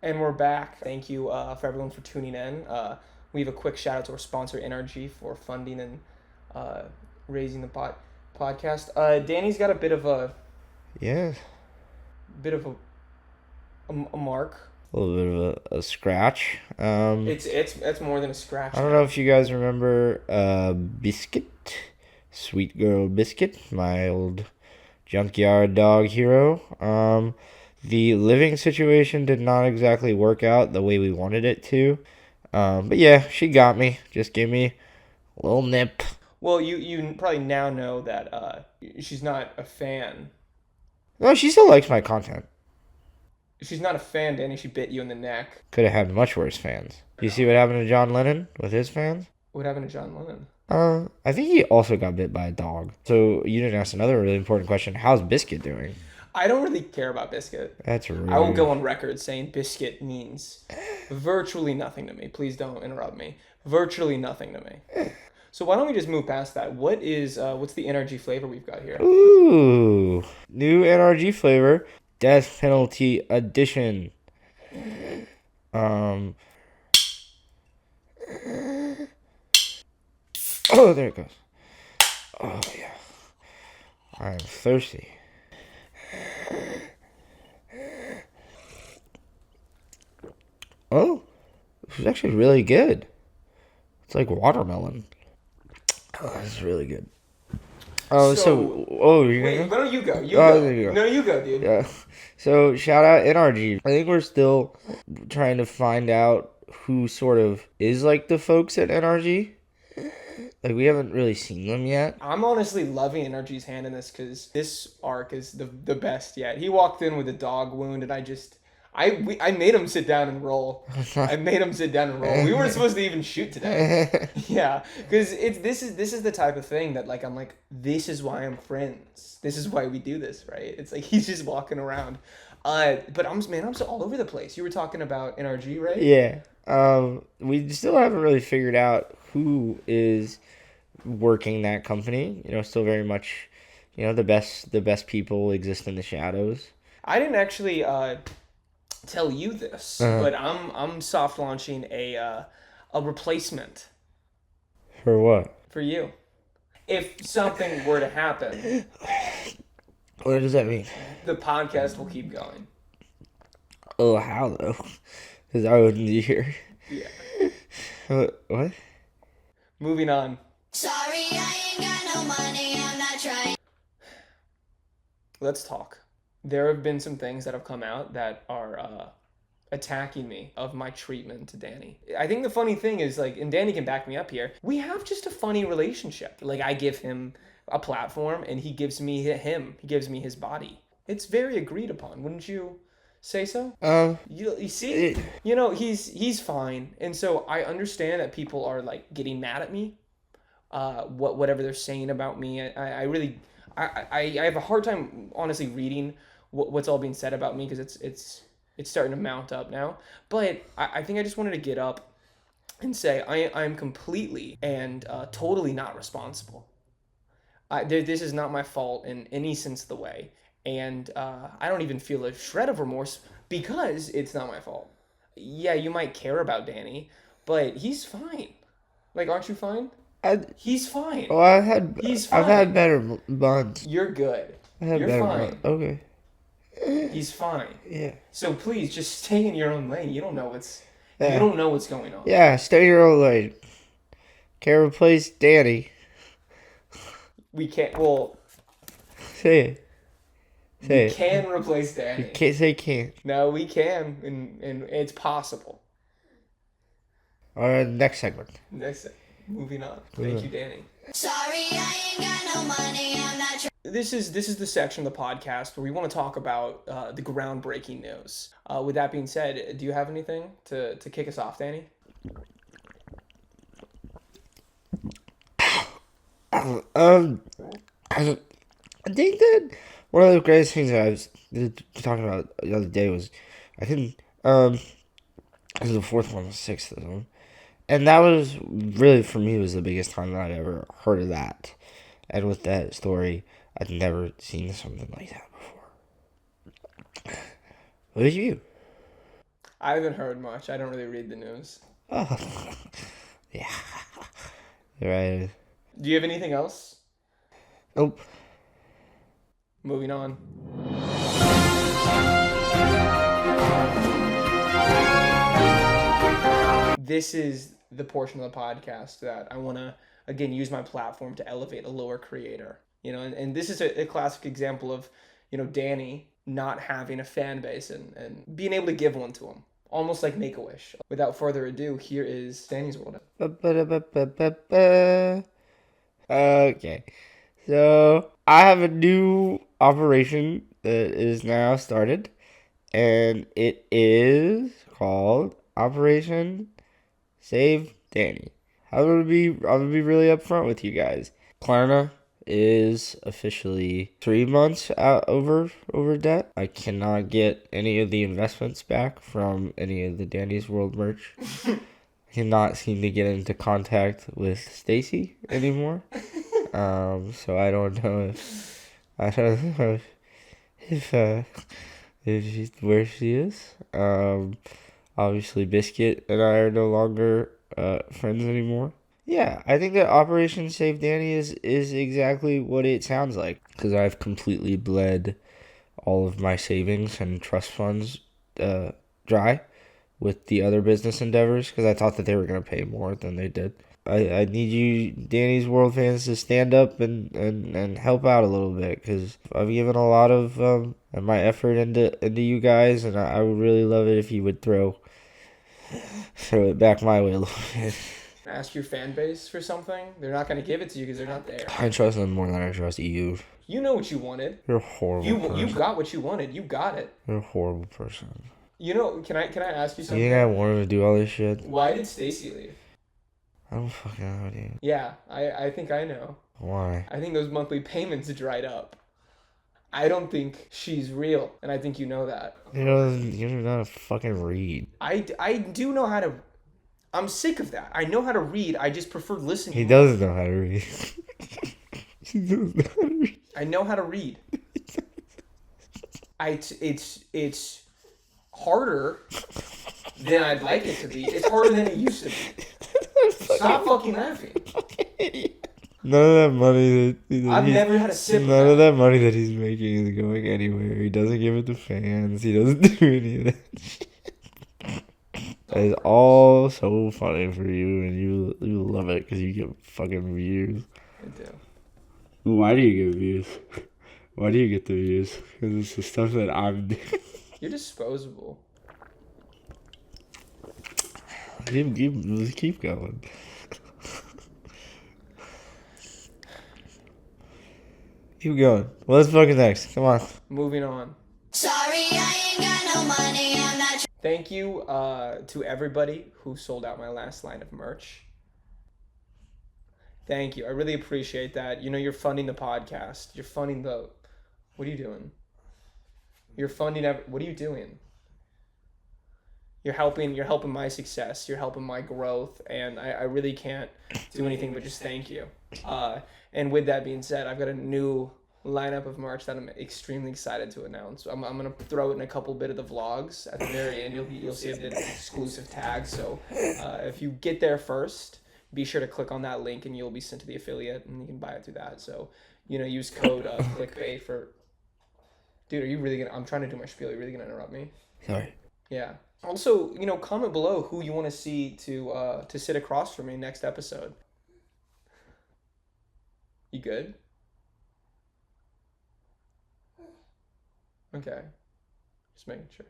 And we're back. Thank you for everyone for tuning in. We have a quick shout out to our sponsor, NRG, for funding and raising the podcast. Danny's got a bit of a Yeah, a mark. a little bit of a scratch. It's more than a scratch. I don't know if you guys remember Biscuit, Sweet Girl Biscuit, my old junkyard dog hero. The living situation did not exactly work out the way we wanted it to. But yeah, she got me. Just gave me a little nip. Well, you probably now know that she's not a fan. No, she still likes my content. She's not a fan, Danny. She bit you in the neck. Could have had much worse fans. You see what happened to John Lennon with his fans? What happened to John Lennon? I think he also got bit by a dog. So you didn't ask another really important question. How's Biscuit doing? I don't really care about Biscuit. That's rude. I will go on record saying Biscuit means virtually nothing to me. Please don't interrupt me. Virtually nothing to me. So why don't we just move past that? What's the NRG flavor we've got here? Ooh, new NRG flavor, Death Penalty Edition. Oh, there it goes. Oh yeah, I'm thirsty. Oh, this is actually really good. It's like watermelon. Oh, this is really good. You're wait, gonna no, you go. there you go. No, you go, dude. Yeah. So shout out NRG. I think we're still trying to find out who sort of is like the folks at NRG. Like we haven't really seen them yet. I'm honestly loving NRG's hand in this because this arc is the best yet. He walked in with a dog wound, and I made him sit down and roll. We weren't supposed to even shoot today. Yeah, because this is the type of thing that like I'm like, this is why I'm friends. This is why we do this, right? It's like he's just walking around. But I'm so all over the place. You were talking about NRG, right? Yeah. We still haven't really figured out who is working that company. You know, still very much, you know, the best people exist in the shadows. I didn't actually tell you this, but I'm soft launching a replacement For what? for you. If something were to happen, What does that mean? the podcast will keep going. Oh, how though? Because I wouldn't be here. Yeah. What? Moving on. Sorry, I ain't got no money, I'm not trying. Let's talk. There have been some things that have come out that are attacking me of my treatment to Danny. I think the funny thing is, like, and Danny can back me up here, we have just a funny relationship. Like, I give him a platform and he gives me his body. It's very agreed upon, wouldn't you say so? You see, he's fine, and so I understand that people are like getting mad at me. Whatever they're saying about me, I really have a hard time honestly reading what's all being said about me because it's starting to mount up now. But I think I just wanted to get up and say I'm completely and totally not responsible. This is not my fault in any sense of the way. And I don't even feel a shred of remorse because it's not my fault. Yeah, you might care about Danny, but he's fine. Like, aren't you fine? He's fine. Well, He's fine. I've had better months. You're good. You're fine. Okay. He's fine. Yeah. So please just stay in your own lane. You don't know what's going on. Yeah, stay your own lane. Can't replace Danny. We can't. Well, Say it. Say we it. can replace Danny. You can't say can't. No, we can, and it's possible. All right, next segment. Moving on. Thank you, Danny. Sorry, I ain't got no money, I'm not trying. This is the section of the podcast where we want to talk about the groundbreaking news. With that being said, do you have anything to kick us off, Danny? I think that one of the greatest things that I was talking about the other day was, I think, this is the fourth one, the sixth of them. And that was really, for me, was the biggest time that I've ever heard of that. And with that story, I'd never seen something like that before. What did you? I haven't heard much. I don't really read the news. Oh, yeah. Right. Do you have anything else? Nope. Moving on. This is the portion of the podcast that I want to, again, use my platform to elevate a lower creator. And this is a classic example of, Danny not having a fan base and being able to give one to him. Almost like Make-A-Wish. Without further ado, here is Danny's World. Okay. So I have a new operation that is now started, and it is called Operation Save Danny. I'm gonna be really upfront with you guys. Klarna is officially 3 months out over debt. I cannot get any of the investments back from any of the Danny's World merch. I cannot seem to get into contact with Stacey anymore. So I don't know if she's where she is. Obviously Biscuit and I are no longer friends anymore. Yeah, I think that Operation Save Danny is exactly what it sounds like, because I've completely bled all of my savings and trust funds dry with the other business endeavors, because I thought that they were going to pay more than they did. I need you, Danny's World fans, to stand up and help out a little bit, because I've given a lot of my effort into you guys, and I would really love it if you would throw it back my way a little bit. Ask your fan base for something. They're not going to give it to you because they're not there. I trust them more than I trust you. You know what you wanted. You're a horrible person. You got what you wanted. You got it. You're a horrible person. Can I ask you something? You think I wanted to do all this shit? Why did Stacey leave? I don't fucking know, dude. Yeah, I think I know. Why? I think those monthly payments dried up. I don't think she's real, and I think you know that. You don't know how to fucking read. I do know how to... I'm sick of that. I know how to read. I just prefer listening. He doesn't know how to read. He doesn't know how to read. I know how to read. It's harder than I'd like it to be. It's harder than it used to be. Stop fucking laughing. None of that money that I've never had a sip of none that. of that money that he's making is going anywhere. He doesn't give it to fans. He doesn't do any of that shit. That is all so funny for you, and you love it because you get fucking views. I do. Why do you get views? Why do you get the views? Because it's the stuff that I'm doing. You're disposable. Keep going. Keep going. What's fucking next? Come on. Moving on. Sorry, I ain't got no money. I'm not trying. Thank you to everybody who sold out my last line of merch. Thank you. I really appreciate that. You're funding the podcast. You're funding the... What are you doing? You're funding... What are you doing? You're helping my success. You're helping my growth. And I really can't do anything but just thank you. And with that being said, I've got a new lineup of merch that I'm extremely excited to announce. I'm gonna throw it in a couple bit of the vlogs at the very end. You'll see the exclusive tag. So if you get there first, be sure to click on that link and you'll be sent to the affiliate and you can buy it through that. So use code Clickbait for. Dude, are you really gonna? I'm trying to do my spiel. Are you really gonna interrupt me? Sorry. Yeah. Also, comment below who you want to see to sit across from me next episode. You good? Okay. Just making sure.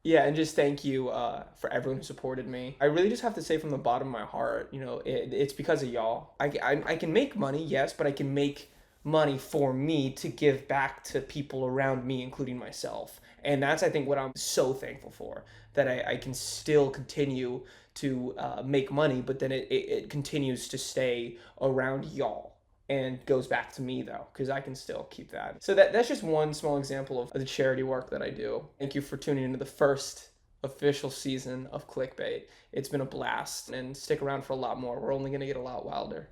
Yeah, and just thank you for everyone who supported me. I really just have to say from the bottom of my heart, it's because of y'all. I can make money, yes, but I can make money for me to give back to people around me, including myself. And that's, I think, what I'm so thankful for, that I can still continue to make money, but then it continues to stay around y'all. And goes back to me, though, because I can still keep that. So that's just one small example of the charity work that I do. Thank you for tuning into the first official season of Clickbait. It's been a blast, and stick around for a lot more. We're only going to get a lot wilder.